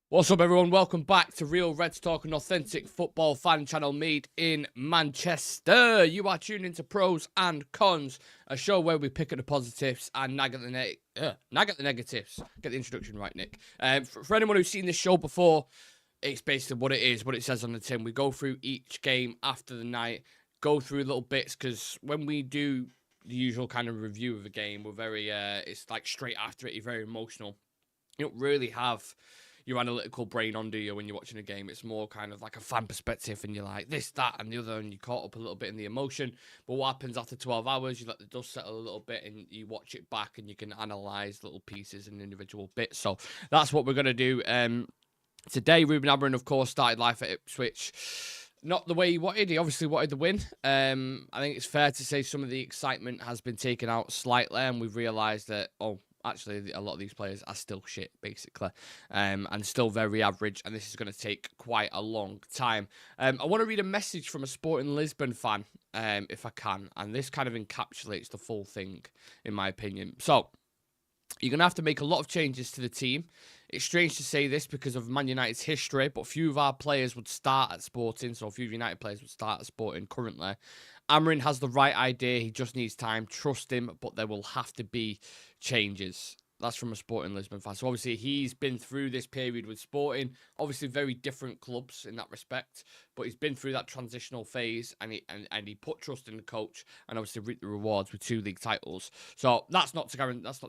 What's up, everyone? Welcome back to Real Reds Talk, an authentic football fan channel made in Manchester. You are tuned into Pros and Cons, a show where we pick at the positives and nag at the negatives. Get the introduction right, Nick. For anyone who's seen this show before, it's basically what it is, what it says on the tin. We go through each game after the night, go through little bits, because when we do the usual kind of review of a game, we're very, it's like straight after it, you're very emotional. You don't really have your analytical brain on, do you, when you're watching a game? It's more kind of like a fan perspective, and you're like this, that, and the other, and you're caught up a little bit in the emotion. But what happens after 12 hours, you let the dust settle a little bit, and you watch it back, and you can analyse little pieces and individual bits. So that's what we're going to do. Today, Ruben Amorim, of course, started life at Ipswich. Not the way he wanted. He obviously wanted the win. I think it's fair to say some of the excitement has been taken out slightly, and we've realised that, actually, a lot of these players are still shit, basically, and still very average, and this is going to take quite a long time. I want to read a message from a Sporting Lisbon fan, if I can, and this kind of encapsulates the full thing, in my opinion. So, you're going to have to make a lot of changes to the team. It's strange to say this because of Man United's history, but few of our players would start at Sporting, so a few United players would start at Sporting currently. Amorim has the right idea. He just needs time. Trust him, but there will have to be changes. That's from a Sporting Lisbon fan. So obviously he's been through this period with Sporting. Obviously very different clubs in that respect, but he's been through that transitional phase, and he put trust in the coach, and obviously reaped the rewards with 2 league titles. So that's not to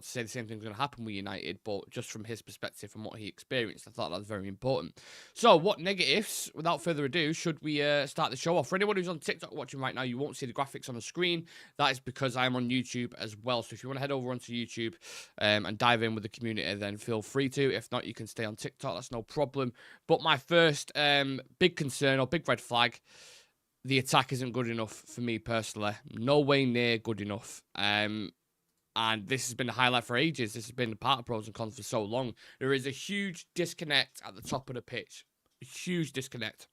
say the same thing's going to happen with United, but just from his perspective and what he experienced, I thought that was very important. So what negatives, without further ado, should we start the show off? For anyone who's on TikTok watching right now, you won't see the graphics on the screen. That is because I'm on YouTube as well. So if you want to head over onto YouTube and dive in with the community, then feel free to. If not, you can stay on TikTok. That's no problem. But my first big concern or big red flag, the attack isn't good enough for me personally. No way near good enough. And this has been a highlight for ages. This has been part of pros and cons for so long. There is a huge disconnect at the top of the pitch. A huge disconnect.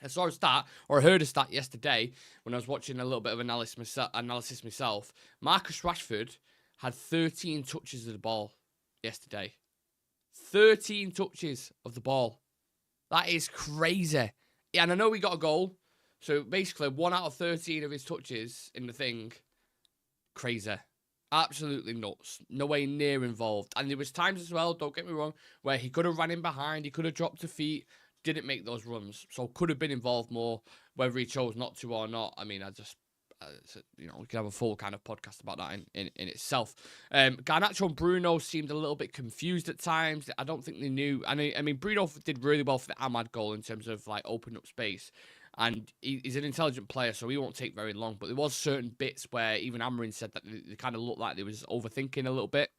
I saw a stat, or I heard a stat yesterday when I was watching a little bit of analysis myself. Marcus Rashford had 13 touches of the ball yesterday. 13 touches of the ball. That is crazy. Yeah, and I know he got a goal. So basically, 1 out of 13 of his touches in the thing, crazy. Absolutely nuts. No way near involved. And there was times as well, don't get me wrong, where he could have ran in behind, he could have dropped a feet, didn't make those runs. So could have been involved more, whether he chose not to or not. I mean, we can have a full kind of podcast about that in itself. Garnacho and Bruno seemed a little bit confused at times. I don't think they knew. I mean, Bruno did really well for the AMAD goal in terms of like opening up space. And he's an intelligent player, so he won't take very long. But there was certain bits where even Amorim said that they kind of looked like they was overthinking a little bit,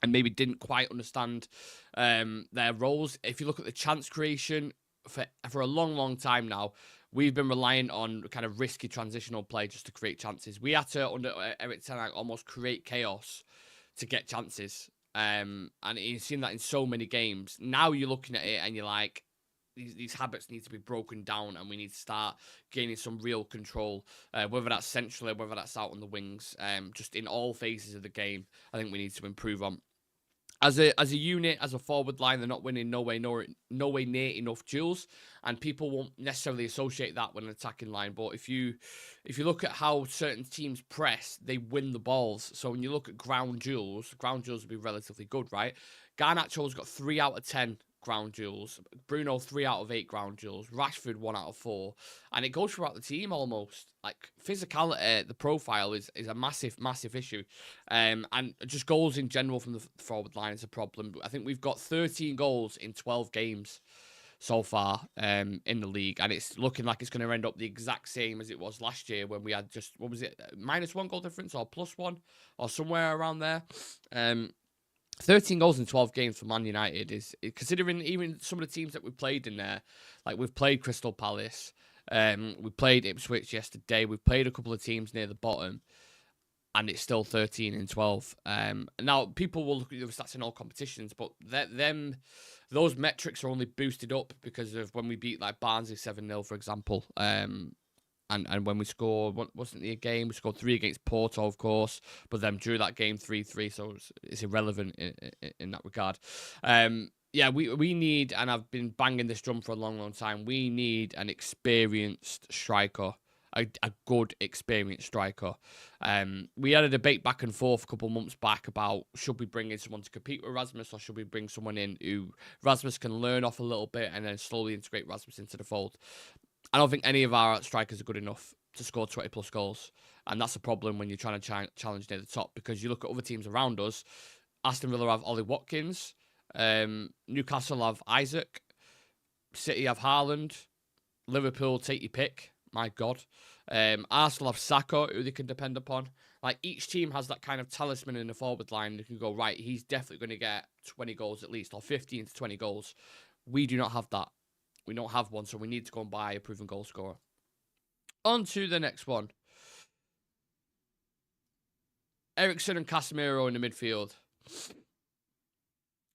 and maybe didn't quite understand their roles. If you look at the chance creation, for a long, long time now, we've been relying on kind of risky transitional play just to create chances. We had to, under Erik ten Hag, almost create chaos to get chances. And you've seen that in so many games. Now you're looking at it and you're like, these habits need to be broken down, and we need to start gaining some real control, whether that's centrally, whether that's out on the wings, just in all phases of the game. I think we need to improve on. As a unit, as a forward line, they're not winning no way near enough duels, and people won't necessarily associate that with an attacking line. But if you look at how certain teams press, they win the balls. So when you look at ground duels would be relatively good, right? Garnacho's got 3 out of 10 ground duels. Bruno 3 out of 8 ground duels. Rashford 1 out of 4, and it goes throughout the team almost. Like physicality, the profile is a massive issue, and just goals in general from the forward line is a problem. I think we've got 13 goals in 12 games so far in the league, and it's looking like it's going to end up the exact same as it was last year when we had just, what was it, -1 goal difference or +1 or somewhere around there. 13 goals in 12 games for Man United is, considering even some of the teams that we've played in there, like we've played Crystal Palace, we played Ipswich yesterday, we've played a couple of teams near the bottom, and it's still 13 in 12. Now, people will look at the stats in all competitions, but those metrics are only boosted up because of when we beat like Barnsley 7-0, for example. And when we scored, wasn't the game? We scored 3 against Porto, of course, but then drew that game 3-3, so it's irrelevant in that regard. Yeah, we need, and I've been banging this drum for a long, long time. We need an experienced striker, a good experienced striker. We had a debate back and forth a couple months back about should we bring in someone to compete with Rasmus, or should we bring someone in who Rasmus can learn off a little bit and then slowly integrate Rasmus into the fold. I don't think any of our strikers are good enough to score 20 plus goals, and that's a problem when you're trying to challenge near the top, because you look at other teams around us. Aston Villa have Ollie Watkins. Newcastle have Isaac. City have Haaland. Liverpool, take your pick. My God. Arsenal have Saka, who they can depend upon. Like, each team has that kind of talisman in the forward line. They can go, right, he's definitely going to get 20 goals at least, or 15 to 20 goals. We do not have that. We don't have one, so we need to go and buy a proven goal scorer. On to the next one. Eriksen and Casemiro in the midfield.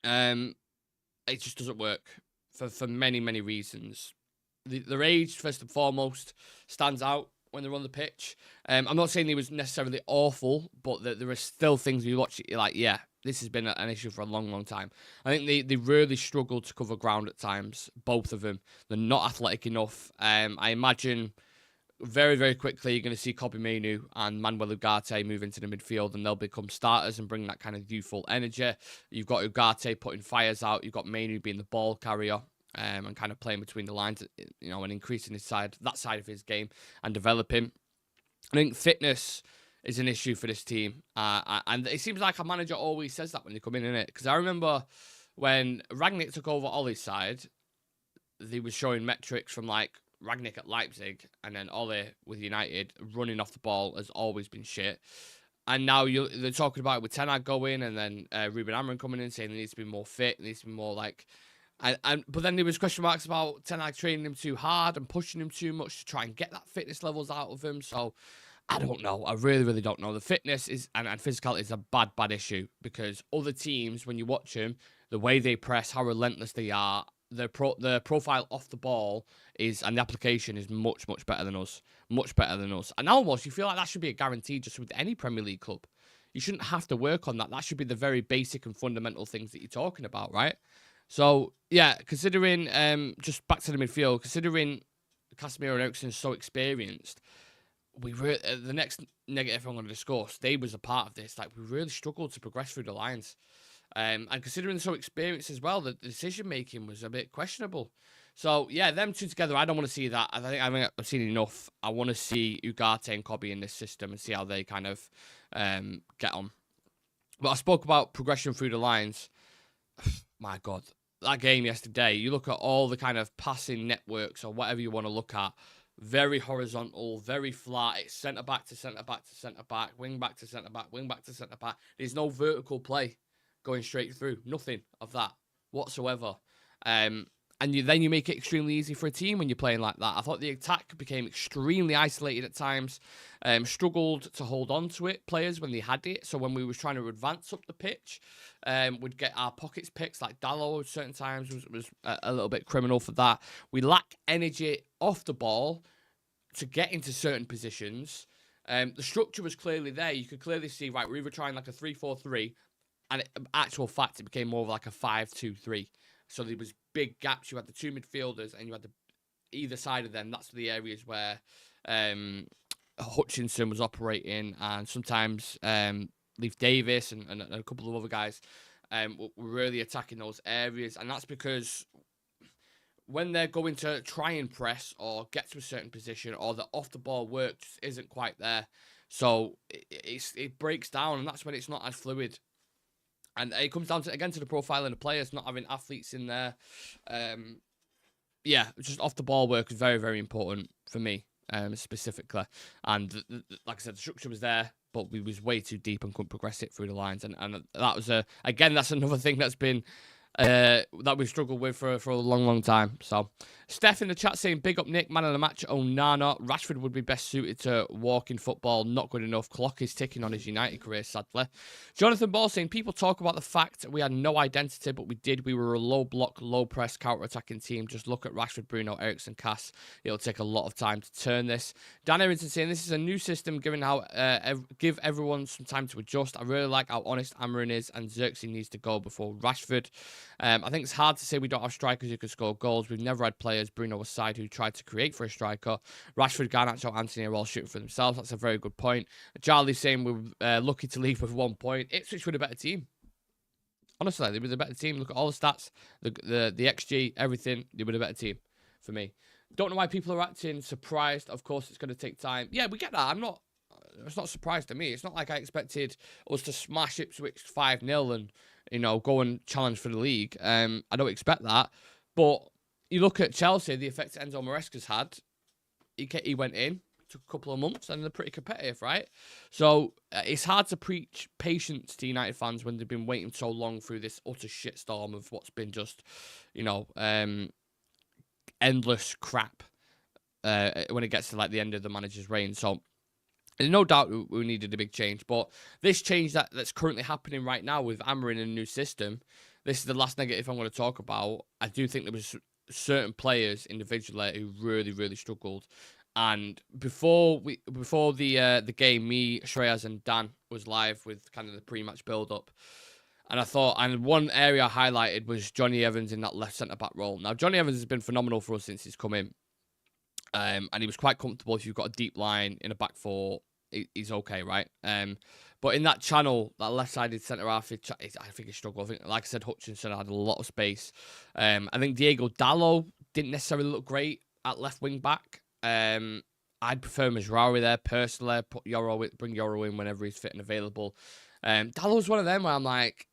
It just doesn't work for many, many reasons. Their age, first and foremost, stands out when they're on the pitch. I'm not saying he was necessarily awful, but there are still things you watch, you're like, yeah, this has been an issue for a long, long time. I think they really struggle to cover ground at times, both of them. They're not athletic enough. I imagine very, very quickly, you're going to see Kobbie Mainoo and Manuel Ugarte move into the midfield, and they'll become starters and bring that kind of youthful energy. You've got Ugarte putting fires out. You've got Mainoo being the ball carrier and kind of playing between the lines, you know, and increasing that side of his game and developing. I think fitness is an issue for this team, and it seems like a manager always says that when they come in, innit? Because I remember when Rangnick took over Ollie's side, they were showing metrics from like Rangnick at Leipzig, and then Ollie with United running off the ball has always been shit. And now they're talking about it with Ten Hag going, and then Ruben Amorim coming in saying he needs to be more fit, needs to be more like. But then there was question marks about Ten Hag training him too hard and pushing him too much to try and get that fitness levels out of him. So I don't know. I really, really don't know. The fitness is and physicality is a bad issue, because other teams, when you watch them, the way they press, how relentless they are, the profile off the ball is, and the application is much, much better than us. Much better than us. And almost, you feel like that should be a guarantee just with any Premier League club. You shouldn't have to work on that. That should be the very basic and fundamental things that you're talking about, right? So, yeah, considering, just back to the midfield, considering Casemiro and Eriksen are so experienced, the next negative I'm going to discuss, they was a part of this. Like, we really struggled to progress through the lines. And considering they're so experienced as well, the decision-making was a bit questionable. So, yeah, them two together, I don't want to see that. I think I've seen enough. I want to see Ugarte and Kobbie in this system and see how they kind of get on. But I spoke about progression through the lines. My God, that game yesterday, you look at all the kind of passing networks or whatever you want to look at, very horizontal, very flat. It's centre-back to centre-back to centre-back, wing-back to centre-back, wing-back to centre-back. There's no vertical play going straight through. Nothing of that whatsoever. And then you make it extremely easy for a team when you're playing like that. I thought the attack became extremely isolated at times. Struggled to hold on to it, players, when they had it. So when we were trying to advance up the pitch, we'd get our pockets picked, like Dalot at certain times was a little bit criminal for that. We lack energy off the ball to get into certain positions. The structure was clearly there. You could clearly see, right, we were trying like a 3-4-3, and in actual fact, it became more of like a 5-2-3. So there was big gaps. You had the two midfielders, and you had either side of them. That's the areas where Hutchinson was operating, and sometimes Leif Davis and a couple of other guys were really attacking those areas. And that's because when they're going to try and press or get to a certain position, or the off-the-ball work just isn't quite there. So it breaks down, and that's when it's not as fluid. And it comes down to, again, to the profile of the players, not having athletes in there. Yeah, just off-the-ball work is very, very important for me, specifically. And like I said, the structure was there, but we was way too deep and couldn't progress it through the lines. And that was, again, that's another thing that's been, that we've struggled with for a long, long time. So, Steph in the chat saying, big up Nick, man of the match, ONANA. Rashford would be best suited to walking football, not good enough. Clock is ticking on his United career, sadly. Jonathan Ball saying, people talk about the fact we had no identity, but we did. We were a low block, low press, counter-attacking team. Just look at Rashford, Bruno, Eriksen, Cass. It'll take a lot of time to turn this. Dan Errington saying, this is a new system, given how give everyone some time to adjust. I really like how honest Amorim is, and Xerxes needs to go before Rashford. I think it's hard to say we don't have strikers who can score goals. We've never had players, Bruno aside, who tried to create for a striker. Rashford, Garnacho, Anthony are all shooting for themselves. That's a very good point. Charlie's saying we're lucky to leave with 1 point. Ipswich were a better team. Honestly, they were the better team. Look at all the stats, the XG, everything. They were the better team for me. Don't know why people are acting surprised. Of course, it's going to take time. Yeah, we get that. It's not surprised to me. It's not like I expected us to smash Ipswich 5-0 and, you know, go and challenge for the league. I don't expect that. But you look at Chelsea, the effect Enzo Maresca's had. He went in, took a couple of months, and they're pretty competitive, right? So it's hard to preach patience to United fans when they've been waiting so long through this utter shitstorm of what's been just, you know, endless crap when it gets to like the end of the manager's reign. So there's no doubt we needed a big change, but this change that's currently happening right now with AMORIM and a new system, this is the last negative I'm going to talk about. I do think there was certain players individually who really, really struggled. And before the game, me, Shreyas, and Dan was live with kind of the pre-match build-up. And I thought, and one area I highlighted was Johnny Evans in that left centre-back role. Now, Johnny Evans has been phenomenal for us since he's come in. And he was quite comfortable. If you've got a deep line in a back four, he's okay, right? But in that channel, that left-sided centre-half, I think he struggled. I think, like I said, Hutchinson had a lot of space. I think Diego Dallo didn't necessarily look great at left wing-back. I'd prefer Mazraoui there, personally. Bring Yoro in whenever he's fit and available. Dallo's one of them where I'm like,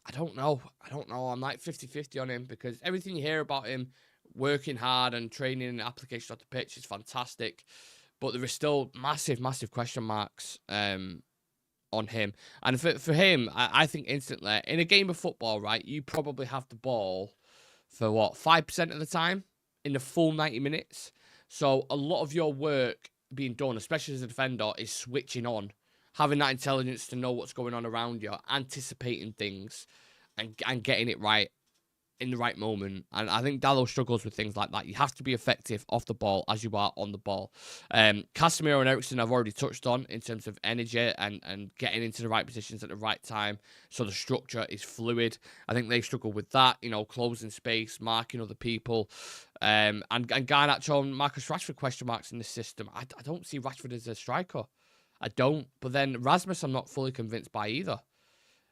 I don't know. I'm like 50-50 on him because everything you hear about him working hard and training and application off the pitch is fantastic. But there is still massive, massive question marks on him. And for him, I think instantly, in a game of football, right, you probably have the ball for, 5% of the time in the full 90 minutes. So a lot of your work being done, especially as a defender, is switching on, having that intelligence to know what's going on around you, anticipating things, and getting it right in the right moment. And I think Dallo struggles with things like that. You have to be effective off the ball as you are on the ball. Casemiro and Eriksen I've already touched on in terms of energy and getting into the right positions at the right time, so the structure is fluid. I think they struggle with that, you know, closing space, marking other people. And Garnacho and Marcus Rashford question marks in this system. I don't see Rashford as a striker. I don't. But then Rasmus I'm not fully convinced by either.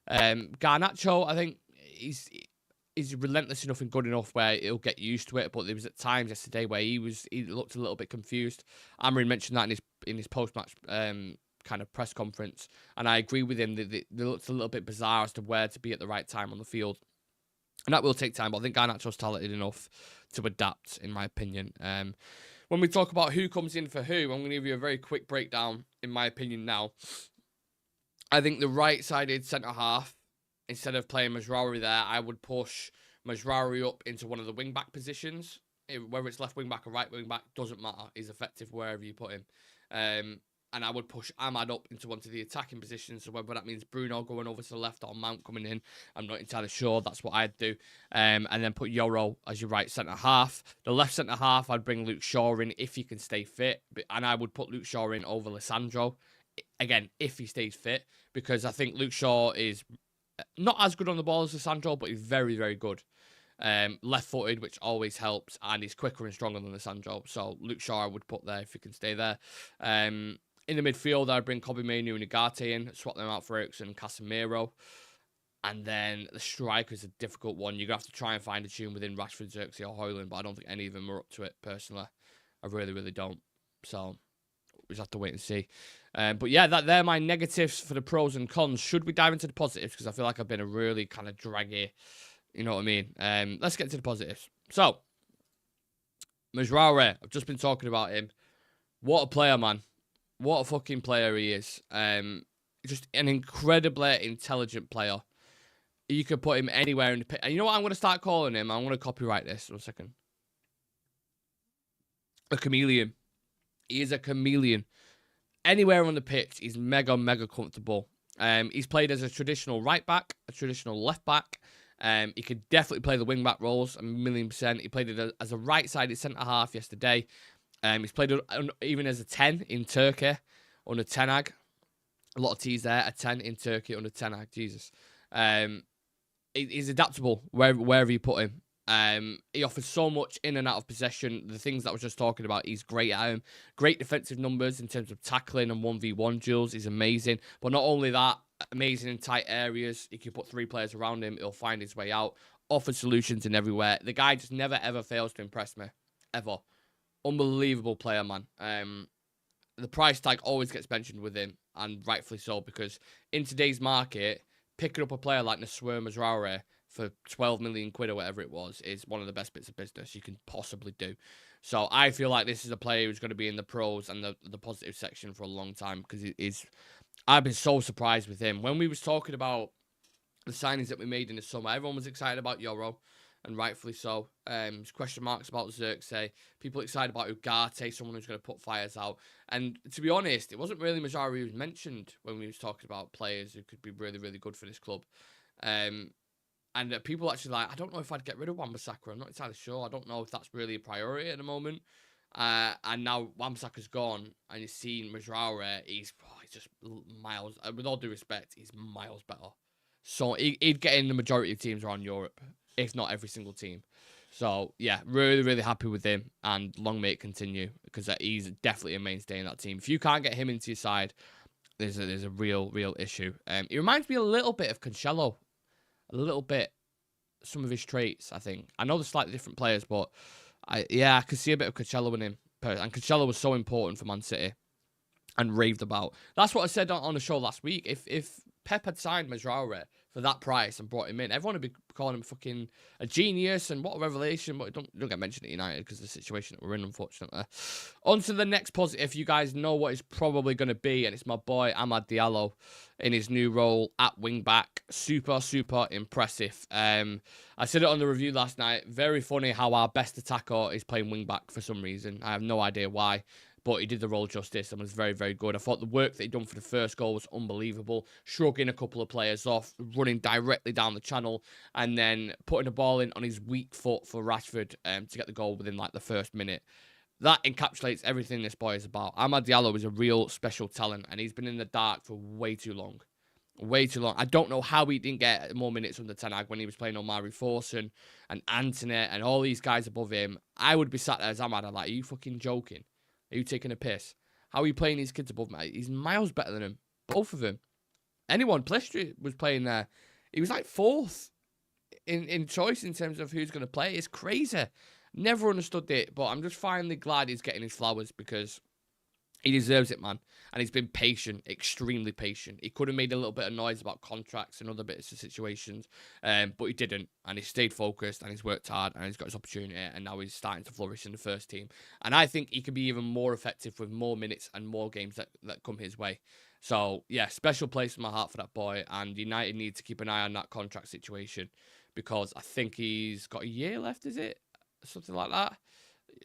Garnacho, I think he's relentless enough and good enough where he'll get used to it. But there was at times yesterday where he looked a little bit confused. AMORIM mentioned that in his post-match kind of press conference, and I agree with him. They looked a little bit bizarre as to where to be at the right time on the field, and that will take time. But I think Garnacho's talented enough to adapt, in my opinion. When we talk about who comes in for who, I'm going to give you a very quick breakdown, in my opinion now. I think the right-sided centre-half, instead of playing Mazraoui there, I would push Mazraoui up into one of the wing-back positions. Whether it's left wing-back or right wing-back, doesn't matter. He's effective wherever you put him. And I would push AMAD up into one of the attacking positions. So whether that means Bruno going over to the left or Mount coming in, I'm not entirely sure. That's what I'd do. And then put Yoro as your right centre-half. The left centre-half, I'd bring Luke Shaw in if he can stay fit. And I would put Luke Shaw in over Lissandro. Again, if he stays fit. Because I think Luke Shaw is not as good on the ball as Lissandro, but he's very, very good. Left-footed, which always helps, and he's quicker and stronger than Lissandro. So Luke Shaw I would put there if he can stay there. In the midfield, I'd bring Kobbie Mainoo and Ugarte in, swap them out for Eriksen and Casemiro. And then the striker's a difficult one. You're going to have to try and find a tune within Rashford, Xerxes, or Højlund, but I don't think any of them are up to it, personally. I really, really don't. So we just have to wait and see. But yeah, they're my negatives for the pros and cons. Should we dive into the positives? Because I feel like I've been a really kind of draggy, you know what I mean? Let's get to the positives. So, Mazraoui, I've just been talking about him. What a player, man. What a fucking player he is. Just an incredibly intelligent player. You could put him anywhere in the pitch. And you know what I'm going to start calling him? I'm going to copyright this. 1 second. A chameleon. He is a chameleon. Anywhere on the pitch, he's mega, mega comfortable. He's played as a traditional right back, a traditional left back. He could definitely play the wing back roles, 1,000,000%. He played it as a right-sided centre-half yesterday. He's played even as a 10 in Turkey under Tenag. A lot of T's there. A 10 in Turkey under Tenag. Jesus. he's adaptable wherever you put him. He offers so much in and out of possession. The things that I was just talking about, he's great at him. Great defensive numbers in terms of tackling and 1v1 duels. He's amazing. But not only that, amazing in tight areas. If you put 3 players around him, he'll find his way out. Offers solutions in everywhere. The guy just never, ever fails to impress me. Ever. Unbelievable player, man. The price tag always gets mentioned with him, and rightfully so, because in today's market, picking up a player like Nasser Mazraoui for 12 million quid or whatever it was is one of the best bits of business you can possibly do. So I feel like this is a player who's going to be in the pros and the positive section for a long time, because I've been so surprised with him. When we was talking about the signings that we made in the summer, everyone was excited about Yoro, and rightfully so. There's question marks about Xerxes. People excited about Ugarte, someone who's going to put fires out. And to be honest, it wasn't really Mazraoui who was mentioned when we was talking about players who could be really, really good for this club. And people actually like, I don't know if I'd get rid of Wan-Bissaka. I'm not entirely sure. I don't know if that's really a priority at the moment. And now Wan-Bissaka's gone, and you've seen Mazraoui. He's just miles. With all due respect, he's miles better. So he'd get in the majority of teams around Europe, if not every single team. So, yeah, really, really happy with him, and long may it continue, because he's definitely a mainstay in that team. If you can't get him into your side, there's a real issue. He reminds me a little bit of Cancelo. A little bit. Some of his traits, I think. I know they're slightly different players, but I could see a bit of Cancelo in him. And Cancelo was so important for Man City and raved about. That's what I said on the show last week. If Pep had signed Mazraoui for that price and brought him in, everyone would be calling him fucking a genius and what a revelation. But don't get mentioned at United because of the situation that we're in, unfortunately. On to the next positive. You guys know what it's probably going to be, and it's my boy AMAD Diallo in his new role at wing-back. Super, super impressive. I said it on the review last night. Very funny how our best attacker is playing wing-back for some reason. I have no idea why, but he did the role justice and was very, very good. I thought the work that he'd done for the first goal was unbelievable. Shrugging a couple of players off, running directly down the channel, and then putting the ball in on his weak foot for Rashford to get the goal within like the first minute. That encapsulates everything this boy is about. Amad Diallo is a real special talent, and he's been in the dark for way too long. Way too long. I don't know how he didn't get more minutes under Ten Hag when he was playing Omari Forson and Anthony and all these guys above him. I would be sat there as Amad. I'm like, are you fucking joking? Are you taking a piss? How are you playing these kids above me? He's miles better than him. Both of them. Anyone, Plestri was playing there. He was like 4th in choice in terms of who's going to play. It's crazy. Never understood it, but I'm just finally glad he's getting his flowers because he deserves it, man. And he's been patient, extremely patient. He could have made a little bit of noise about contracts and other bits of situations, but he didn't. And he stayed focused and he's worked hard and he's got his opportunity and now he's starting to flourish in the first team. And I think he could be even more effective with more minutes and more games that come his way. So, yeah, special place in my heart for that boy. And United need to keep an eye on that contract situation because I think he's got a year left, is it? Something like that.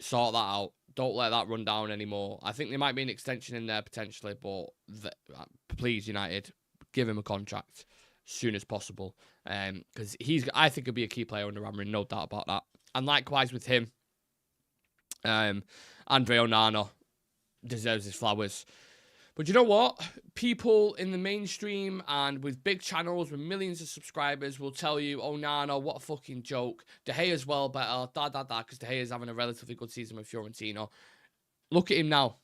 Sort that out. Don't let that run down anymore. I think there might be an extension in there potentially, but please, United, give him a contract as soon as possible. Because I think he'll be a key player under AMORIM, no doubt about that. And likewise with him, Andre ONANA deserves his flowers. But you know what? People in the mainstream and with big channels with millions of subscribers will tell you, oh, Nana, what a fucking joke. De Gea's well better, because De Gea's having a relatively good season with Fiorentina. Look at him now.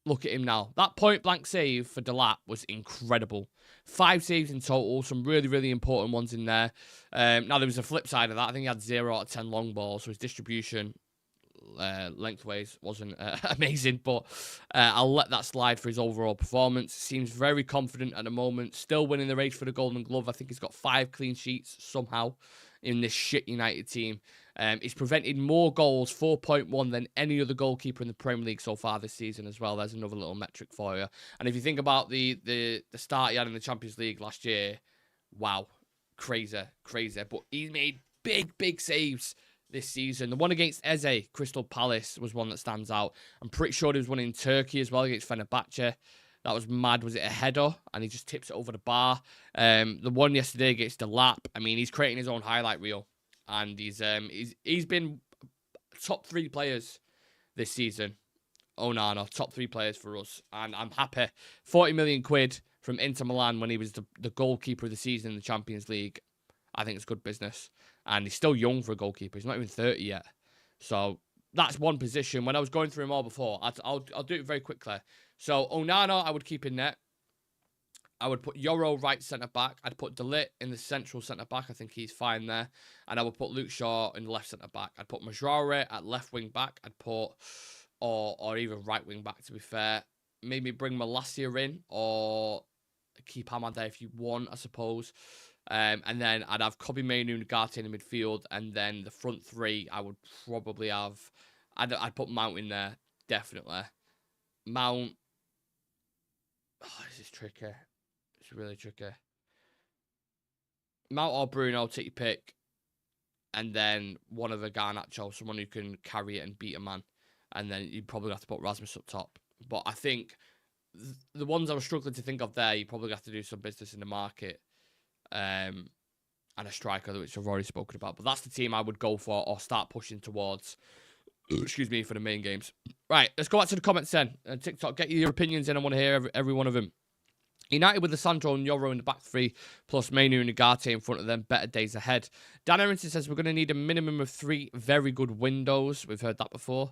Look at him now. That point-blank save for Delap was incredible. 5 saves in total, some really, really important ones in there. Now, there was a flip side of that. I think he had 0 out of 10 long balls, so his distribution lengthways wasn't amazing, but I'll let that slide for his overall performance. Seems very confident at the moment, still winning the race for the Golden Glove. I think he's got 5 clean sheets somehow in this shit United team. He's prevented more goals, 4.1, than any other goalkeeper in the Premier League so far this season as well. There's another little metric for you. And if you think about the start he had in the Champions League last year, wow, crazy. But he's made big saves this season. The one against Eze, Crystal Palace, was one that stands out. I'm pretty sure there was one in Turkey as well against Fenerbahce. That was mad. Was it a header? And he just tips it over the bar. The one yesterday against Delap. I mean, he's creating his own highlight reel. And he's been top 3 players this season. Onana, top 3 players for us. And I'm happy. 40 million quid from Inter Milan when he was the goalkeeper of the season in the Champions League. I think it's good business. And he's still young for a goalkeeper. He's not even 30 yet. So that's one position. When I was going through them all before, I'll do it very quickly. So Onana, I would keep in net. I would put Yoro right centre-back. I'd put De Ligt in the central centre-back. I think he's fine there. And I would put Luke Shaw in the left centre-back. I'd put Majraoui at left wing-back. I'd put, or even right wing-back, to be fair. Maybe bring Malacia in, or keep AMAD there if you want, I suppose. And then I'd have Kobbie Mainoo, Nagate in the midfield. And then the front three, I would probably have... I'd put Mount in there, definitely. Mount... Oh, this is tricky. It's really tricky. Mount or Bruno, take your pick. And then one of the Garnacho, someone who can carry it and beat a man. And then you'd probably have to put Rasmus up top. But I think the ones I was struggling to think of there, you probably have to do some business in the market. And a striker, which I've already spoken about. But that's the team I would go for or start pushing towards. Excuse me, for the main games. Right, let's go back to the comments then. And TikTok, get your opinions in. I want to hear every one of them. United with Lissandro and Yoro in the back three, plus Mainoo and Nagate in front of them. Better days ahead. Dan Errington says we're going to need a minimum of 3 very good windows. We've heard that before.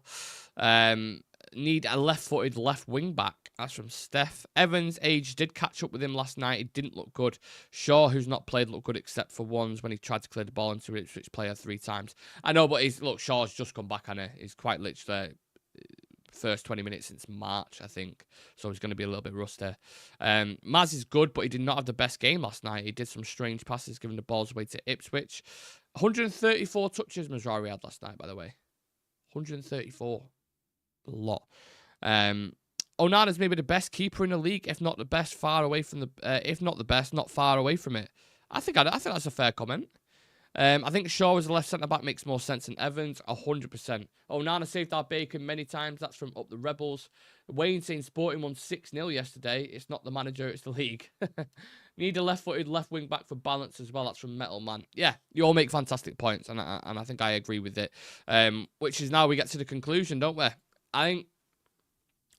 Need a left-footed left wing-back. That's from Steph. Evans' age did catch up with him last night. He didn't look good. Shaw, who's not played, looked good except for once when he tried to clear the ball into Ipswich player 3 times. I know, but Shaw's just come back, hasn't he? He's quite literally... first 20 minutes since March, I think. So he's going to be a little bit rusty. Maz is good, but he did not have the best game last night. He did some strange passes, giving the balls away to Ipswich. 134 touches Mazraoui had last night, by the way. 134. A lot. Onana's maybe the best keeper in the league, if not the best, far away from the... if not the best, not far away from it. I think that's a fair comment. I think Shaw as a left centre-back makes more sense than Evans, 100%. Onana saved our bacon many times. That's from Up the Rebels. Wayne saying Sporting won 6-0 yesterday. It's not the manager, it's the league. Need a left-footed left wing-back for balance as well. That's from Metal Man. Yeah, you all make fantastic points, and I think I agree with it. Which is now we get to the conclusion, don't we? I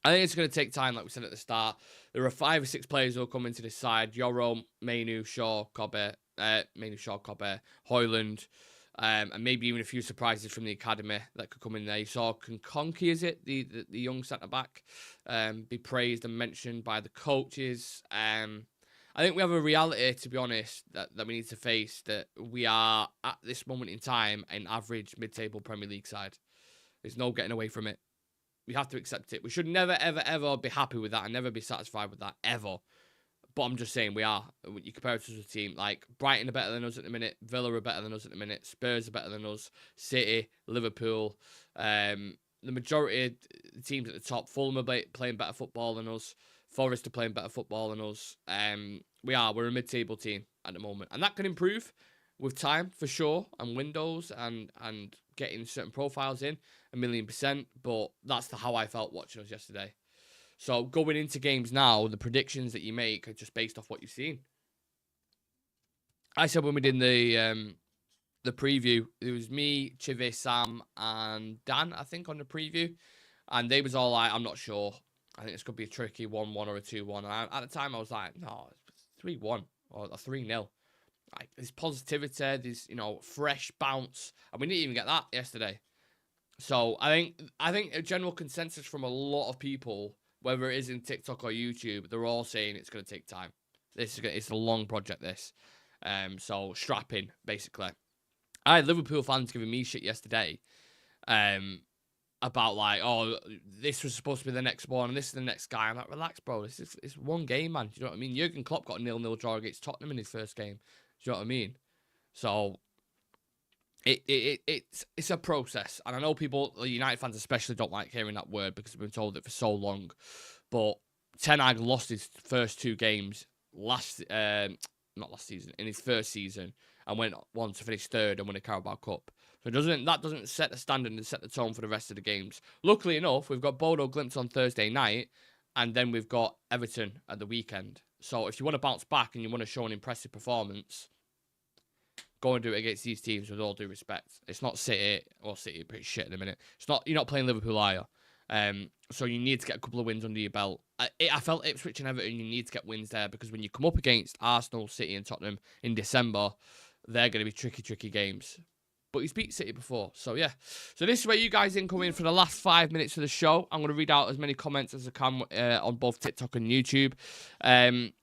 think it's going to take time, like we said at the start. There are 5 or 6 players who will come into this side. Yoro, Mainoo, Shaw, Kobbie, Hoyland, and maybe even a few surprises from the academy that could come in there. You saw Konkonki, is it? The young centre-back, be praised and mentioned by the coaches. I think we have a reality, to be honest, that we need to face, that we are, at this moment in time, an average mid-table Premier League side. There's no getting away from it. We have to accept it. We should never, ever, ever be happy with that and never be satisfied with that, ever. But I'm just saying we are. You compare it to a team like Brighton are better than us at the minute. Villa are better than us at the minute. Spurs are better than us. City, Liverpool. The majority of the teams at the top. Fulham are playing better football than us. Forest are playing better football than us. We're a mid-table team at the moment. And that can improve with time, for sure. And windows and getting certain profiles in, 1,000,000%. But that's how I felt watching us yesterday. So going into games now, the predictions that you make are just based off what you've seen. I said when we did the preview, it was me, Chive, Sam, and Dan, I think, on the preview. And they was all like, I'm not sure. I think this could be a tricky 1-1 or a 2-1. And at the time, I was like, no, it's 3-1 or a 3-0. Like, there's positivity, there's, fresh bounce. And we didn't even get that yesterday. So I think a general consensus from a lot of people, whether it is in TikTok or YouTube, they're all saying it's going to take time. It's a long project, this. So strap in, basically. I had Liverpool fans giving me shit yesterday about, like, oh, this was supposed to be the next one, and this is the next guy. I'm like, relax, bro. It's one game, man. Do you know what I mean? Jurgen Klopp got a 0-0 draw against Tottenham in his first game. Do you know what I mean? So it's a process. And I know people, United fans especially, don't like hearing that word because we've been told it for so long. But Ten Hag lost his first 2 games not last season, in his first season, and went on to finish 3rd and win a Carabao Cup. So that doesn't set the standard and set the tone for the rest of the games. Luckily enough, we've got Bodo Glimt on Thursday night, and then we've got Everton at the weekend. So if you want to bounce back and you want to show an impressive performance, go and do it against these teams with all due respect. It's not City. Well, City are pretty shit at the minute. You're not playing Liverpool, are you? So you need to get a couple of wins under your belt. I felt Ipswich and Everton, you need to get wins there, because when you come up against Arsenal, City and Tottenham in December, they're going to be tricky games. But he's beat City before. So, yeah. So, this is where you guys can come in for the last 5 minutes of the show. I'm going to read out as many comments as I can on both TikTok and YouTube.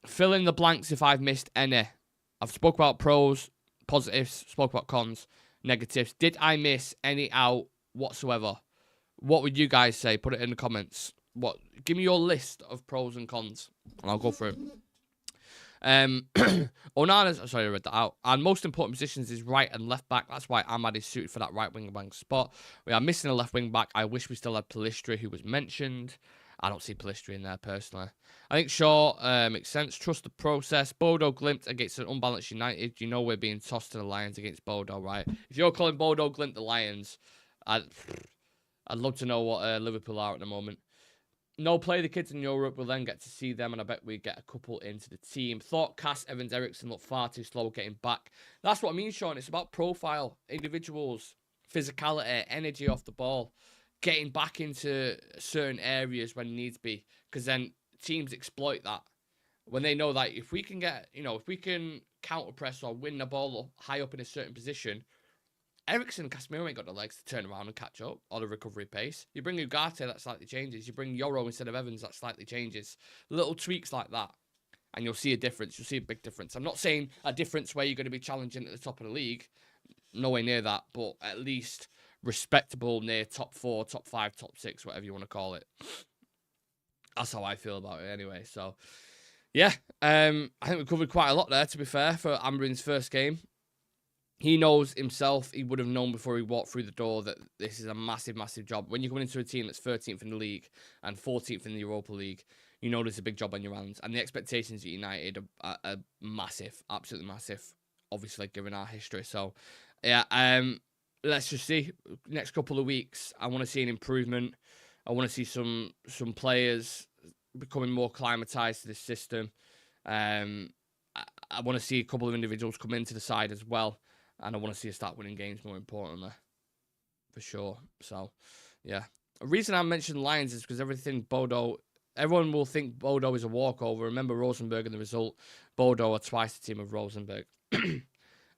Fill in the blanks if I've missed any. I've spoke about pros, positives, spoke about cons, negatives. Did I miss any out whatsoever? What would you guys say? Put it in the comments. Give me your list of pros and cons, and I'll go through it. Onana's, sorry, I read that out. And most important positions is right and left back. That's why AMAD is suited for that right wing back spot. We are missing a left wing back. I wish we still had Palistri, who was mentioned. I don't see Palistri in there personally. I think Shaw makes sense. Trust the process. Bodo Glimt against an unbalanced United. You know we're being tossed to the Lions against Bodo, right? If you're calling Bodo Glimt the Lions, I'd love to know what Liverpool are at the moment. No play the kids in Europe. We'll then get to see them, and I bet we get a couple into the team. Thought Cass, Evans, Eriksson looked far too slow getting back. That's what I mean, Sean. It's about profile, individuals, physicality, energy off the ball, getting back into certain areas when needs be, because then teams exploit that. When they know that if we can if we can counter press or win the ball high up in a certain position, Eriksson and Casemiro ain't got the legs to turn around and catch up, or the recovery pace. You bring Ugarte, that slightly changes. You bring Yoro instead of Evans, that slightly changes. Little tweaks like that, and you'll see a difference. You'll see a big difference. I'm not saying a difference where you're going to be challenging at the top of the league. Nowhere near that, but at least respectable near top 4, top 5, top 6, whatever you want to call it. That's how I feel about it anyway. So, yeah, I think we covered quite a lot there, to be fair, for AMORIM's first game. He knows himself, he would have known before he walked through the door that this is a massive, massive job. When you're coming into a team that's 13th in the league and 14th in the Europa League, you know there's a big job on your hands. And the expectations at United are massive, absolutely massive, obviously, given our history. So, yeah, let's just see. Next couple of weeks, I want to see an improvement. I want to see some players becoming more acclimatised to this system. I want to see a couple of individuals come into the side as well. And I want to see us start winning games, more importantly, for sure. So, yeah. The reason I mentioned Lions is because everyone will think Bodo is a walkover. Remember Rosenberg and the result. Bodo are twice the team of Rosenberg.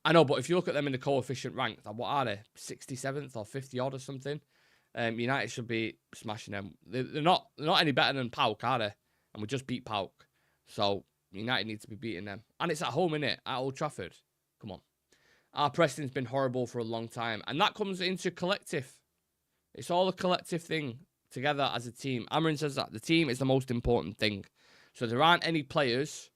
I know, but if you look at them in the coefficient rank, what are they? 67th or 50 odd or something? United should be smashing them. They're not any better than PAOK, are they? And we just beat PAOK. So, United needs to be beating them. And it's at home, innit? At Old Trafford. Come on. Our pressing's been horrible for a long time. And that comes into collective. It's all a collective thing together as a team. AMORIM says that the team is the most important thing. So there aren't any players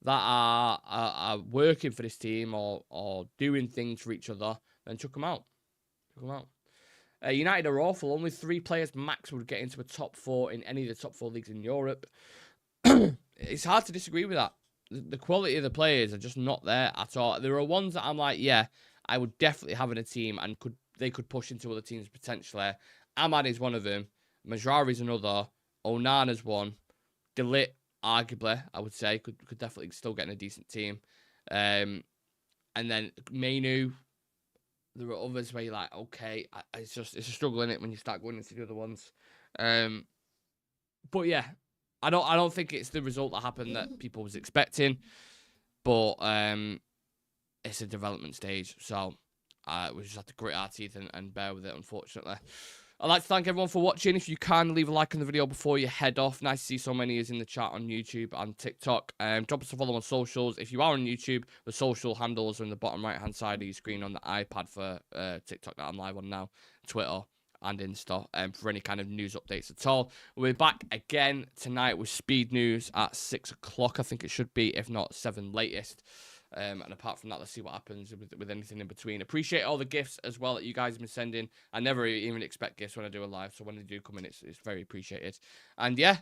that are working for this team or doing things for each other, then chuck them out. Chuck them out. United are awful. Only 3 players max would get into a top 4 in any of the top 4 leagues in Europe. It's hard to disagree with that. The quality of the players are just not there at all. There are ones that I'm like, yeah, I would definitely have in a team and they could push into other teams potentially. AMAD is one of them. Majrari's another. ONANA's one. De Ligt, arguably, I would say, could definitely still get in a decent team. And then Mainu. There are others where you're like, okay, it's a struggle, innit, when you start going into the other ones. But yeah. I don't think it's the result that happened that people was expecting, but it's a development stage, so we just have to grit our teeth and bear with it, unfortunately. I'd like to thank everyone for watching. If you can, leave a like on the video before you head off. Nice to see so many is in the chat on YouTube and TikTok. Drop us a follow on socials. If you are on YouTube, the social handles are in the bottom right-hand side of your screen on the iPad for TikTok that I'm live on now, Twitter, and Insta, for any kind of news updates at all. We'll be back again tonight with Speed News at 6 o'clock, I think it should be, if not 7 latest. And apart from that, let's see what happens with anything in between. Appreciate all the gifts as well that you guys have been sending. I never even expect gifts when I do a live, so when they do come in, it's very appreciated. And yeah,